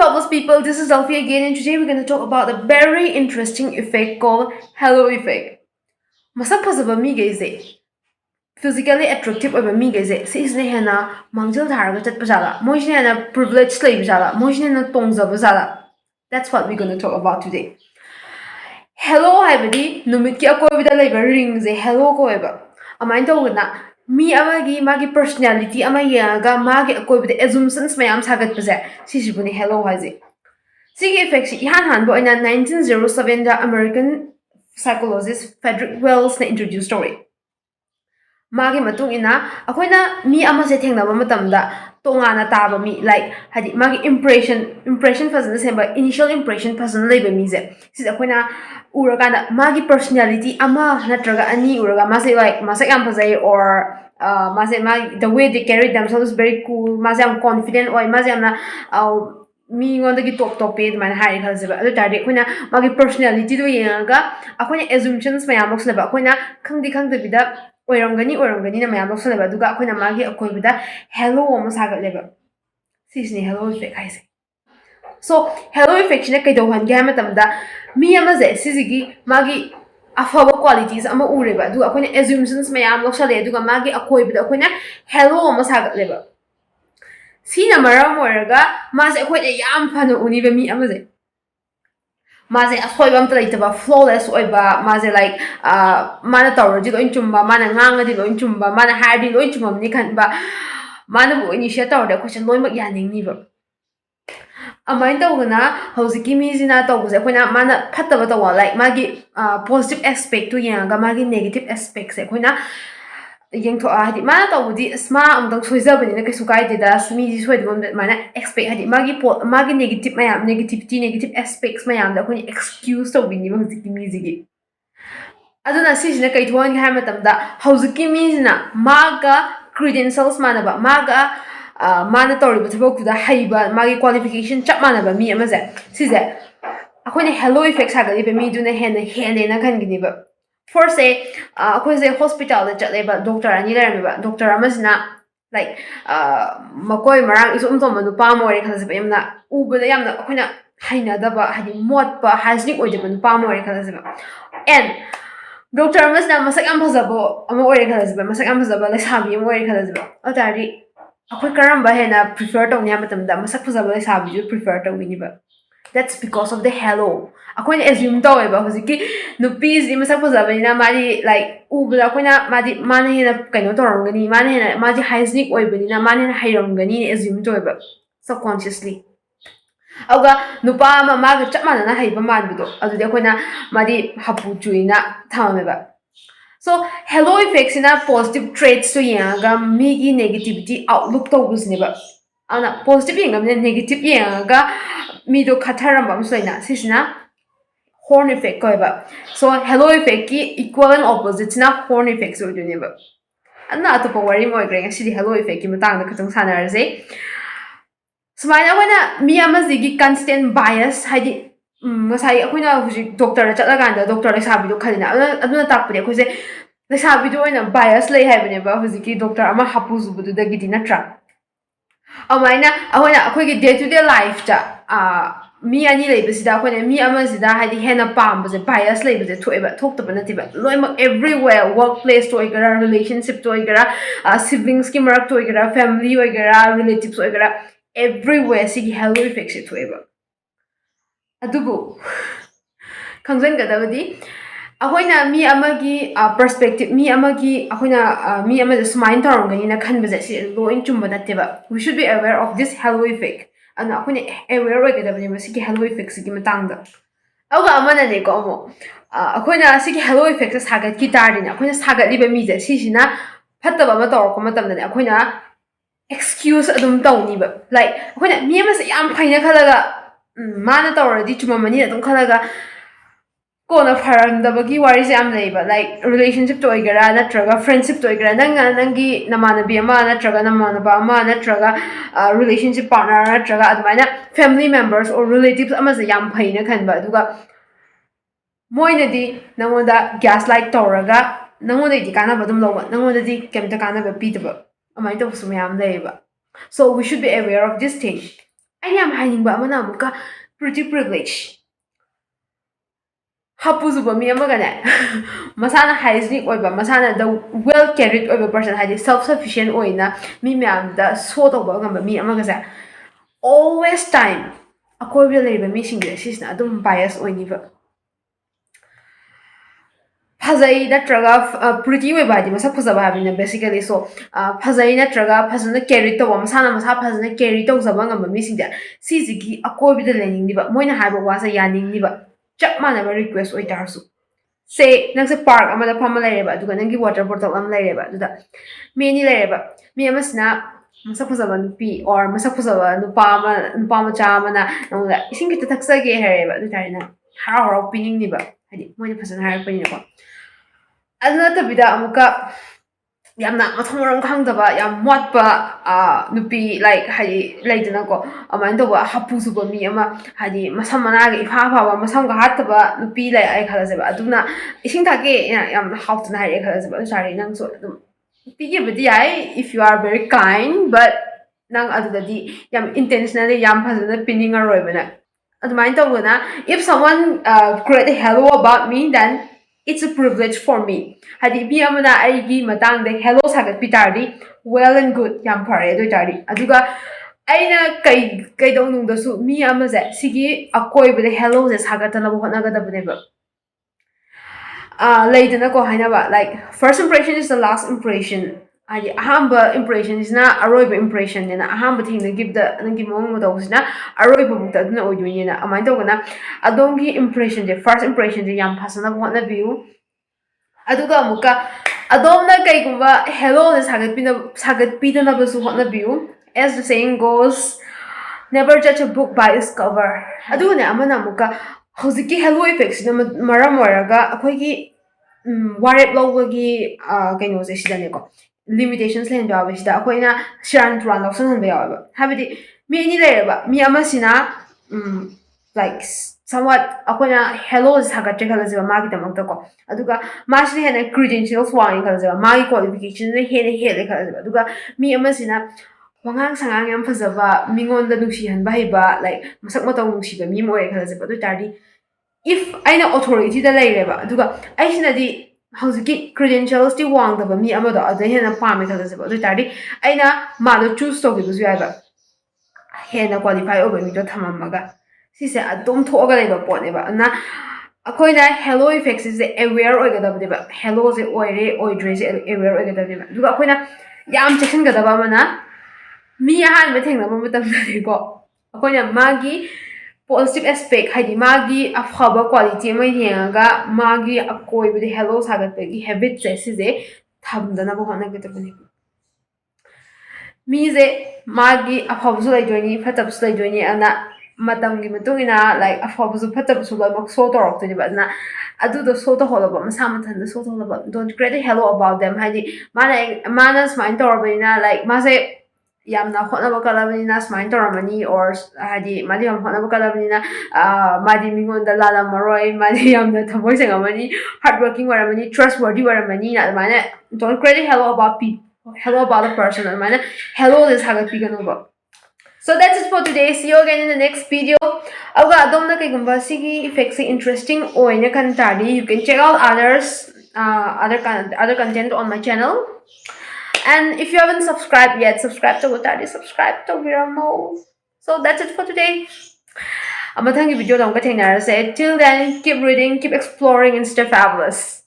fabulous people, this is Alfie again, and today we're going to talk about a very interesting effect called halo effect. Masak phajaba mi gaise physically attractive over mi gaise sisne henna mangjil tharaga chatpa jala moisne henna privilege lay jala moisne henna tongzaba jala. That's what we're going to talk about today. Hello haibadi numit ki akoibida laiba ring je hello ko eba amain tawgna mi amagi magi personality ama yaga magi akoibida assumptions mayam sagat paje sisibuni hello haije. Sigi effect si ihan hanbo ina 1907 da American psychologist Frederick Wells na introduce story. Magi matung ina akoina mi ama se thengnaba matamda tongana taba mi like hadi magi impression fazana semba initial impression fazana leba mi je sis akoina uragana magi personality ama natraga ani uraga mase like masak yam fazai or mase magi the way they carry themselves is very cool mase am confident or mase amna ꯃꯤꯉꯣꯟꯗꯒꯤ ꯇꯣꯞ ꯇꯣꯞꯄꯦ ꯑꯗꯨꯃꯥꯏꯅ ꯍꯥꯏꯔꯦ ꯈꯜꯂꯁꯦꯕ ꯑꯗꯨ ꯇꯥꯔꯗꯤ ꯑꯩꯈꯣꯏꯅ ꯃꯥꯒꯤ ꯄꯔꯁꯣꯅꯦꯂꯤꯇꯤꯗꯣ ꯌꯦꯡꯉꯒ ꯑꯩꯈꯣꯏꯅ ꯑꯦꯖꯨꯝꯁꯟꯁ ꯃꯌꯥꯝ ꯂꯧꯁꯜꯂꯦꯕ ꯑꯩꯈꯣꯏꯅ ꯈꯪꯗꯕꯤꯗ ꯑꯣꯏꯔꯝꯒꯅꯤꯅ ꯃꯌꯥꯝ ꯂꯧꯁꯜꯂꯦꯕ ꯑꯗꯨꯒ ꯑꯩꯈꯣꯏꯅ ꯃꯥꯒꯤ ꯑꯀꯣꯏꯕꯗ ꯍꯦꯂꯣ ꯑꯃ ꯁꯥꯒꯠꯂꯦꯕ ꯁꯤꯁꯤꯅꯦ ꯍꯦꯂꯣ ꯏꯐꯦꯛ ꯍꯥꯏꯁꯦ. ꯁꯣ ꯍꯦꯂꯣ ꯏꯐꯦꯛꯁꯤꯅ ꯀꯩꯗꯧꯍꯟꯒꯦ ꯍꯥꯏ ꯃꯇꯝꯗ ꯃꯤ ꯑꯃꯁꯦ ꯁꯤꯁꯤꯒꯤ ꯃꯥꯒꯤ ꯑꯐꯕ ꯀ꯭ꯋꯥꯂꯤꯇꯤꯁ ꯑꯃ ꯎꯔꯦꯕ ꯑꯗꯨꯒ ꯑꯩꯈꯣꯏꯅ ꯑꯦꯖꯨꯝꯁꯟꯁ ꯃꯌꯥꯝ ꯂꯧꯁꯜꯂꯦ ꯑꯗꯨꯒ ꯃꯥꯒꯤ ꯑꯀꯣꯏꯕꯗ ꯑꯩꯈꯣꯏꯅ ꯍꯦꯂꯣ ꯑꯃ ꯁꯥꯒꯠꯂꯦꯕ. Sina maram oiraga mase akhoi yam phana uniba mi amaze mase akhoi bam tlaitaba flawless oiba mase like mana tawradi loin chumba mana ngangadi loin chumba mana hardi loin chumam ni khanba mana bu initiate tawda question loin mak yaning ni ba amain tawgana hojiki mi jina tawbuse akoina mana phattaba tawa like magi positive aspect to yanga magi negative aspects akoina yengtho hadi mana tawbudi sma amdang soijabani na kaisu kai deda mi ji soidbom mana expect hadi magi negative aspects mayam da koni excuse to bini hojiki mi jigi aduna sisina kaithon ha matamda hojiki mi jina maga credentials manaba maga mana tawriba thabok da haiba magi qualification chap manaba mi amaze sise akoina hello effect sagali be mi duna henna na khangini ba. First say akhoi se hospital da chatleba doctor ani leramiba doctor amasina like makoi marang isum tom nupa more khalase yamna ubada yamna akhona hainadaba hadi motpa hygienic oideba nupa more khalase and doctor amasina masak am phajabo ama ore khalase masak am phajaba lesabi am ore khalase atari akhoi karamba hena prefer tawni matamda masak phajaba lesabi ju prefer tawini ba. That's because of the hello. Akoina assume taweba hojiki nupis di masak phajabani madi like ubada akoina madi mana hena kaino torongani mana hena madi hygienic oibani na mana hena hairamgani assume taweba subconsciously auga nupa ma maga chapmana na haiba manbido adudi akoina madi hapu chuina thamameba. So hello effects in a positive traits to yanga migi negativity outlook tawbusneba ana positive yanga negative yanga mido khatharamba amsoina sisina horn effect koiba. So hello effect ki equal and opposite na horn effect so duneba anna atopa wari moi greng sidi hello effect ki matang da khatang sanarase sumaina wana mi amazigi constant bias haidi masai akoina huji doctor da chatla ganda doctor da sabi do khalina aduna takpure akoise da sabi do oina bias lay haibane ba huji ki doctor ama hapuzu budu da gidi natra amaina akoina akoigi day to day life ta mi ani leibasida akoina mi amazida hadi henna pambase bias leibase thoeba thokta natiba loima everywhere workplace to igara relationship to igara siblings ki marak to igara family igara relatives igara everywhere sigi hello effect se thoeba adubu khangjan gadabadi akoina mi amagi perspective mi amagi akoina mi amada smile tarongani na khanbaje si loin chumba nateba. We should be aware of this hello effect and akoina aware oigadabani masigi hello effect sigi matangda auga amana ne ko mo akoina sigi hello effect sagat ki tardina akoina sagat liba mi je sisina phattaba ma tawko matamda ne akoina excuse adum tawni ba like akoina mi amase yam phaina khalaga mana tawradi chumamani adum khalaga kona pharandabagi wari se am leiba like relationship to igara natraga friendship to igara nangi namanabi ama natraga namanaba ama natraga relationship partner natraga admaina family members or relatives ama se yam phaina khanba aduga moina di nangoda gaslight tawraga nangoda di kana badum loba nangoda di kemta kana ba pitaba amai to sum yam leiba. So we should be aware of this thing. ꯑꯩꯅ ꯌꯥꯝ ꯍꯥꯏꯅꯤꯡꯕ ꯑꯃꯅ ꯑꯃꯨꯛꯀ pretty privilege ꯍꯥꯄꯨꯖꯨꯕ ꯃꯤ ꯑꯃꯒꯅꯦ ꯃꯁꯥꯅ hygienic ꯑꯣꯏꯕ ꯃꯁꯥꯅ ꯗ well ꯀꯦꯔꯤꯠ ꯑꯣꯏꯕ person ꯍꯥꯏꯗꯤ ꯁꯦꯜꯐ ꯁꯐꯤꯁꯤꯌꯦꯟ ꯑꯣꯏꯅ ꯃꯤ ꯃꯌꯥꯝꯗ ꯁꯣ ꯇꯧꯕ ꯉꯝꯕ ꯃꯤ ꯑꯃꯒꯁꯦ always time ꯑꯀꯣꯏꯕꯗ ꯂꯩꯔꯤꯕ ꯃꯤꯁꯤꯡꯁꯦ ꯁꯤꯁꯤꯅ ꯑꯗꯨꯝ bias ꯑꯣꯏꯅꯤꯕ ꯐꯖꯩ ꯅꯠꯇ꯭ꯔꯒ ꯄ꯭ꯔꯤꯇꯤ ꯑꯣꯏꯕ ꯍꯥꯏꯗꯤ ꯃꯁꯛ ꯐꯖꯕ ꯍꯥꯏꯕꯅꯤꯅ ꯕꯦꯁꯤꯀꯦꯂꯤ ꯁꯣ ꯐꯖꯩ ꯅꯠꯇ꯭ꯔꯒ ꯐꯖꯅ ꯀꯦꯔꯤ ꯇꯧꯕ ꯃꯁꯥꯅ ꯃꯁꯥ ꯐꯖꯅ ꯀꯦꯔꯤ ꯇꯧꯖꯕ ꯉꯝꯕ ꯃꯤꯁꯤꯡꯁꯦ ꯁꯤꯁꯤꯒꯤ ꯑꯀꯣꯏꯕꯗ ꯂꯩꯅꯤꯡꯉꯤꯕ ꯃꯣꯏꯅ ꯍꯥꯏꯕ ꯋꯥꯁꯦ ꯌꯥꯅꯤꯡꯉꯤꯕ ꯆꯞ ꯃꯥꯟꯅꯕ ꯔꯤꯀ꯭ꯋꯦꯁ ꯑꯣꯏꯇꯥꯔꯁꯨ ꯁꯦ ꯅꯪꯁꯦ ꯄꯥꯔꯛ ꯑꯃꯗ ꯐꯝꯃ ꯂꯩꯔꯦꯕ ꯑꯗꯨꯒ ꯅꯪꯒꯤ ꯋꯥꯇꯔ ꯕꯣꯇꯜ ꯑꯃ ꯂꯩꯔꯦꯕ ꯑꯗꯨꯗ ꯃꯤ ꯑꯅꯤ ꯂꯩꯔꯦꯕ ꯃꯤ ꯑꯃꯁꯤꯅ ꯃꯁꯛ ꯐꯖꯕ ꯅꯨꯄꯤ ꯑꯣꯔ ꯃꯁꯛ ꯐꯖꯕ ꯅꯨꯄꯥ ꯃꯆꯥ ꯑꯃꯅ ꯅꯉꯣꯟꯗ ꯏꯁꯤꯡ ꯈꯤꯇ ꯊꯛꯆꯒꯦ ꯍꯥꯏꯔꯦꯕ ꯑꯗꯨ ꯇꯥꯔꯗꯤ ꯅꯪ ꯍꯔꯥꯎ ꯍꯔꯥꯎ ꯄꯤꯅꯤꯡꯅꯤꯕ ꯍꯥꯏꯗꯤ ꯃꯣꯏꯅ ꯐꯖꯅ ꯍꯥꯏꯔꯛꯄꯅꯤꯅꯀꯣ ꯑꯗꯨ ꯅꯠꯇꯕꯤꯗ ꯑꯃꯨꯛꯀ ꯌꯥꯝꯅ ꯃꯊꯣꯡ ꯃꯔꯝ ꯈꯪꯗꯕ ꯌꯥꯝ ꯃꯣꯠꯄ ꯅꯨꯄꯤ ꯂꯥꯏꯛ ꯍꯥꯏꯗꯤ ꯂꯩꯗꯅꯀꯣ ꯑꯗꯨꯃꯥꯏꯅ ꯇꯧꯕ ꯍꯥꯄꯨ ꯆꯨꯕ ꯃꯤ ꯑꯃ ꯍꯥꯏꯗꯤ ꯃꯁꯝ ꯃꯅꯥꯒ ꯏꯐꯥ ꯐꯥꯕ ꯃꯁꯝꯒ ꯍꯥꯠꯇꯕ ꯅꯨꯄꯤ ꯂꯩ ꯈꯜꯂꯁꯦꯕ ꯑꯗꯨꯅ ꯏꯁꯤꯡ ꯊꯛꯀꯦ ꯌꯥꯝꯅ ꯍꯥꯎꯇꯅ ꯍꯥꯏꯔꯛꯑꯦ ꯈꯜꯂꯁꯦꯕ ꯑꯗꯨ ꯇꯥꯔꯗꯤ ꯅꯪꯁꯨ ꯑꯗꯨꯝ ꯄꯤꯒꯦꯕꯨꯗꯤ ꯌꯥꯏ if you are very kind but ꯅꯪ ꯑꯗꯨꯗꯗꯤ ꯌꯥꯝ ꯏꯟꯇꯦꯟꯁꯅꯦꯜꯂꯤ ꯌꯥꯝ ꯐꯖꯅ ꯄꯤꯅꯤꯡꯉꯔꯣꯏꯕ ꯅꯪ ꯑꯗꯨꯃꯥꯏꯅ ꯇꯧꯗꯅ if someone create a hello about me then it's a privilege for me ꯍꯥꯏꯗꯤ ꯃꯤ ꯑꯃꯅ ꯑꯩꯒꯤ ꯃꯇꯥꯡꯗ hello ꯁꯥꯒꯠꯄꯤ ꯇꯥꯔꯗꯤ well and good ꯌꯥꯝ ꯐꯔꯦ ꯑꯗꯨ ꯑꯣꯏꯇꯥꯔꯗꯤ ꯑꯗꯨꯒ ꯑꯩꯅ ꯀꯩꯗꯧꯅꯨꯡꯗꯁꯨ ꯃꯤ ꯑꯃꯁꯦ ꯁꯤꯒꯤ ꯑꯀꯣꯏꯕꯗ helloꯁꯦ ꯁꯥꯒꯠꯇꯅꯕ ꯍꯣꯠꯅꯒꯗꯕꯅꯦꯕ ꯂꯩꯗꯅꯀꯣ ꯍꯥꯏꯅꯕ like first impression is the last impression ꯍꯥꯏꯗꯤ ꯑꯍꯥꯟꯕ impressionꯁꯤꯅ ꯑꯔꯣꯏꯕ impressionꯅꯦꯅ ꯑꯍꯥꯟꯕ ꯊꯦꯡꯅꯈꯤꯕꯗ ꯅꯪꯒꯤ ꯃꯑꯣꯡ ꯃꯇꯧꯁꯤꯅ ꯑꯔꯣꯏꯕꯃꯨꯛꯇ ꯑꯗꯨꯅ ꯑꯣꯏꯗꯣꯏꯅꯦꯅ ꯑꯗꯨꯃꯥꯏꯅ ꯇꯧꯗꯅ ꯑꯗꯣꯝꯒꯤ impressionꯁꯦ first impressionꯁꯦ ꯌꯥꯝ ꯐꯖꯅꯕ ꯍꯣꯠꯅꯕꯤꯌꯨ ꯑꯗꯨꯒ ꯑꯃꯨꯛꯀ ꯑꯗꯣꯝꯅ ꯀꯩꯒꯨꯝꯕ helloꯁꯦ ꯁꯥꯒꯠꯄꯤꯗꯅꯕꯁꯨ ꯍꯣꯠꯅꯕꯤꯌꯨ as the saying goes never judge a book by its cover ꯑꯗꯨꯒꯅꯦ ꯑꯃꯅ ꯑꯃꯨꯛꯀ ꯍꯧꯖꯤꯛꯀꯤ hello effectꯁꯤꯅ ꯃꯔꯝ ꯑꯣꯏꯔꯒ ꯑꯩꯈꯣꯏꯒꯤ ꯋꯥꯔꯦꯞ ꯂꯧꯕꯒꯤ ꯀꯩꯅꯣꯁꯦ ꯁꯤꯗꯅꯦꯀꯣ ꯂꯤꯃꯤꯇꯦꯁꯟꯁ ꯂꯩꯍꯟꯕ ꯌꯥꯎꯋꯦ ꯁꯤꯗ ꯑꯩꯈꯣꯏꯅ ꯁꯤꯔꯥꯟ ꯇꯨꯔꯥꯟ ꯂꯧꯁꯟꯍꯟꯕ ꯌꯥꯎꯋꯦꯕ ꯍꯥꯏꯕꯗꯤ ꯃꯤ ꯑꯅꯤ ꯂꯩꯔꯦꯕ ꯃꯤ ꯑꯃꯁꯤꯅ ꯂꯥꯏꯛ somewhat ꯑꯩꯈꯣꯏꯅ helloꯁꯦ ꯁꯥꯒꯠꯇ꯭ꯔꯦ ꯈꯜꯂꯁꯦꯕ ꯃꯥꯒꯤꯗꯃꯛꯇꯀꯣ ꯑꯗꯨꯒ ꯃꯥꯁꯤꯅ ꯍꯦꯟꯅ credentials ꯋꯥꯡꯉꯦ ꯈꯜꯂꯁꯦꯕ ꯃꯥꯒꯤ qualificationꯁꯤꯅ ꯍꯦꯟꯅ ꯍꯦꯜꯂꯦ ꯈꯜꯂꯁꯦꯕ ꯑꯗꯨꯒ ꯃꯤ ꯑꯃꯁꯤꯅ ꯋꯥꯉꯥꯡ ꯁꯉꯥꯡ ꯌꯥꯝ ꯐꯖꯕ ꯃꯤꯉꯣꯟꯗ ꯅꯨꯡꯁꯤꯍꯟꯕ ꯍꯩꯕ ꯂꯥꯏꯛ ꯃꯁꯛ ꯃꯇꯧ ꯅꯨꯡꯁꯤꯕ ꯃꯤ ꯑꯃ ꯑꯣꯏꯔꯦ ꯈꯜꯂꯁꯦꯕ ꯑꯗꯨ ꯑꯣꯏꯇꯥꯔꯗꯤ if ꯑꯩꯅ ꯑꯣꯊꯣꯔꯤꯇꯤꯗ ꯂꯩꯔꯦꯕ ꯑꯗꯨꯒ ꯑꯩꯁꯤꯅꯗꯤ ꯍꯧꯖꯤꯛꯀꯤ credentialsꯇꯤ ꯋꯥꯡꯗꯕ ꯃꯤ ꯑꯃꯗꯣ ꯑꯗꯨꯗ ꯍꯦꯟꯅ ꯄꯥꯝꯃꯦ ꯈꯜꯂꯁꯦꯕ ꯑꯗꯨ ꯑꯣꯏꯇꯥꯔꯗꯤ ꯑꯩꯅ ꯃꯥꯗꯣ ꯆꯨꯁ ꯇꯧꯈꯤꯕꯁꯨ ꯌꯥꯏꯕ ꯍꯦꯟꯅ ꯀ꯭ꯋꯥꯂꯤꯐꯥꯏ ꯑꯣꯏꯕ ꯃꯤꯗꯣ ꯊꯝꯃꯝꯃꯒ ꯁꯤꯁꯦ ꯑꯗꯨꯝ ꯊꯣꯛꯑꯒ ꯂꯩꯕ ꯄꯣꯠꯅꯦꯕ ꯑꯗꯨꯅ ꯑꯩꯈꯣꯏꯅ hello effectꯁꯤꯁꯦ aware ꯑꯣꯏꯒꯗꯕꯅꯦꯕ helloꯁꯦ ꯑꯣꯏꯔꯦ ꯑꯣꯏꯗ꯭ꯔꯦꯁꯦ aware ꯑꯣꯏꯒꯗꯕꯅꯦꯕ ꯑꯗꯨꯒ ꯑꯩꯈꯣꯏna ꯌꯥꯝ ꯆꯦꯛꯁꯤꯟꯒꯗꯕ ꯑꯃꯅ ꯃꯤ ꯑꯍꯥꯟꯕ ꯊꯦꯡꯅꯕ ꯃꯇꯝꯗꯗꯤꯀꯣ ꯑꯩꯈꯣꯏꯅ ꯃꯥꯒꯤ positive aspect ꯍꯥꯏꯗꯤ ꯃꯥꯒꯤ ꯑꯐꯕ ꯀ꯭ꯋꯥꯂꯤꯇꯤ ꯑꯃ ꯌꯦꯡꯉꯒ ꯃꯥꯒꯤ ꯑꯀꯣꯏꯕꯗ hello ꯁꯥꯒꯠꯄꯒꯤ ꯍꯦꯕꯤꯠꯁꯦ ꯁꯤꯁꯦ ꯊꯝꯗꯅꯕ ꯍꯣꯠꯅꯒꯗꯕꯅꯦꯕ ꯃꯤꯁꯦ ꯃꯥꯒꯤ ꯑꯐꯕꯁꯨ ꯂꯩꯗꯣꯏꯅꯤ ꯐꯠꯇꯕꯁꯨ ꯂꯩꯗꯣꯏꯅꯤ ꯑꯗꯨꯅ ꯃꯇꯝꯒꯤ ꯃꯇꯨꯡ ꯏꯟꯅ ꯂꯥꯏꯛ ꯑꯐꯕꯁꯨ ꯐꯠꯇꯕꯁꯨ ꯂꯣꯏꯅꯃꯛ ꯁꯣ ꯇꯧꯔꯛꯇꯣꯏꯅꯦꯕ ꯑꯗꯨꯅ ꯑꯗꯨꯗꯣ ꯁꯣ ꯇꯧꯍꯜꯂꯕ ꯃꯁꯥ ꯃꯊꯟꯇ ꯁꯣ ꯇꯧꯍꯜꯂꯕ don't create a hello about them ꯍꯥꯏꯗꯤ ꯃꯥꯅ ꯁꯨꯃꯥꯏꯅ ꯇꯧꯔꯕꯅꯤꯅ ꯂꯥꯏꯛ ꯃꯥꯁꯦ ꯌꯥꯝꯅ ꯍꯣꯠꯅꯕ ꯀꯜꯂꯕꯅꯤꯅ ꯁꯨꯃꯥꯏꯅ ꯇꯧꯔꯝꯃꯅꯤ ꯑꯣꯔ ꯍꯥꯏꯗꯤ ꯃꯥꯗꯤ ꯌꯥꯝ ꯍꯣꯠꯅꯕ ꯀꯜꯂꯕꯅꯤꯅ ꯃꯥꯗꯤ ꯃꯤꯉꯣꯟꯗ ꯂꯥꯜꯂꯝꯃꯔꯣꯏ ꯃꯥꯗꯤ ꯌꯥꯝꯅ ꯊꯃꯣꯏ ꯁꯦꯡꯉꯝꯃꯅꯤ ꯍꯥꯔꯗ ꯋꯥꯔꯀꯤꯡ ꯑꯣꯏꯔꯝꯃꯅꯤ trust worthy ꯑꯣꯏꯔꯝꯃꯅꯤꯅ ꯑꯗꯨꯃꯥꯏꯅ don't create a hello about people hello about a person ꯑꯗꯨꯃꯥꯏꯅ helloꯁꯦ ꯁꯥꯒꯠꯄꯤꯒꯅꯨꯕ so that's it for today see you again in the next video ꯑꯗꯨꯒ ꯑꯗꯣꯝꯅ ꯀꯩꯒꯨꯝꯕ ꯁꯤꯒꯤ effectꯁꯦ interesting ꯑꯣꯏꯅ ꯈꯟ ꯇꯥꯔꯗꯤ you can check out other content on my channel and if you haven't subscribed yet subscribe to subscribe to Viramo so that's it for today ꯃꯊꯪꯒꯤ ꯚꯤꯗꯤꯑꯣꯗ ꯑꯃꯨꯛꯀ ꯊꯦꯡꯅꯔꯁꯦ till then keep reading keep exploring and stay fabulous